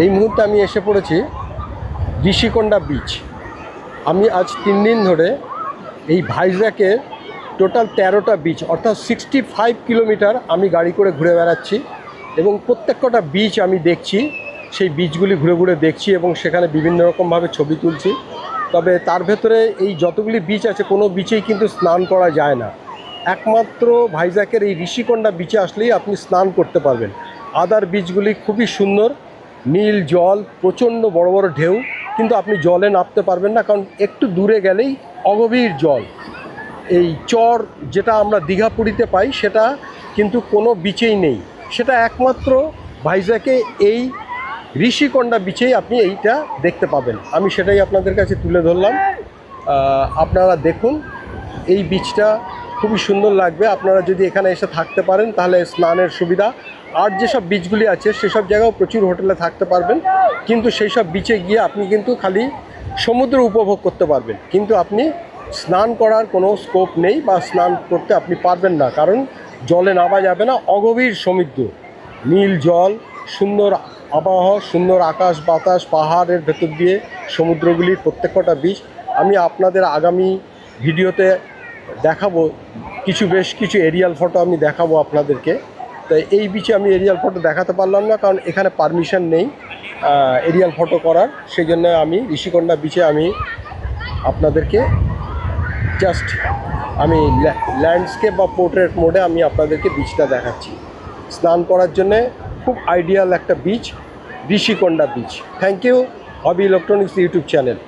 এই মুহূর্তে আমি এসে পড়েছি ঋষিকোন্ডা বিচ। আমি আজ 3 দিন ধরে এই ভাইজ্যাকের টোটাল 13টা বিচ অর্থাৎ 65 কিলোমিটার আমি গাড়ি করে ঘুরে বেড়াচ্ছি এবং প্রত্যেকটা বিচ আমি দেখছি, সেই বিচগুলি ঘুরে ঘুরে দেখছি এবং সেখানে বিভিন্ন রকমভাবে ছবি তুলছি। তবে তার ভেতরে এই যতগুলি বিচ আছে কোনো বিচেই কিন্তু স্নান করা যায় না। একমাত্র ভাইজ্যাকের এই ঋষিকোন্ডা বিচে আসলেই আপনি স্নান করতে পারবেন। আদার বিচগুলি খুবই সুন্দর, নীল জল, প্রচণ্ড বড় বড় ঢেউ, কিন্তু আপনি জলে নামতে পারবেন না, কারণ একটু দূরে গেলেই অগভীর জল। এই চর যেটা আমরা দীঘা পুরীতে পাই সেটা কিন্তু কোনো বিচেই নেই, সেটা একমাত্র ভাইজ্যাকে এই ঋষিকোন্ডা বিচেই আপনি এইটা দেখতে পাবেন। আমি সেটাই আপনাদের কাছে তুলে ধরলাম। আপনারা দেখুন, এই বিচটা খুবই সুন্দর লাগবে। আপনারা যদি এখানে এসে থাকতে পারেন তাহলে স্নানের সুবিধা। আর যেসব বিচগুলি আছে সেসব জায়গাও প্রচুর হোটেলে থাকতে পারবেন, কিন্তু সেই সব বিচে গিয়ে আপনি কিন্তু খালি সমুদ্র উপভোগ করতে পারবেন, কিন্তু আপনি স্নান করার কোনো স্কোপ নেই বা স্নান করতে আপনি পারবেন না, কারণ জলে নামা যাবে না। অগভীর সমুদ্র, নীল জল, সুন্দর আবহাওয়া, সুন্দর আকাশ বাতাস, পাহাড়ের ভেতর দিয়ে সমুদ্রগুলির প্রত্যেকটা বিচ আমি আপনাদের আগামী ভিডিওতে দেখাবো। বেশ কিছু এরিয়াল ফটো আমি দেখাবো আপনাদেরকে। তাই এই বিচে আমি এরিয়াল ফটো দেখাতে পারলাম না, কারণ এখানে পারমিশন নেই এরিয়াল ফটো করার। সেই জন্য আমি ঋষিকোন্ডা বিচে আমি আপনাদেরকে জাস্ট ল্যান্ডস্কেপ বা পোর্ট্রেট মোডে আমি আপনাদেরকে বিচটা দেখাচ্ছি। স্নান করার জন্যে খুব আইডিয়াল একটা beach, Rushikonda beach. Thank you, Hobby Electronics YouTube channel.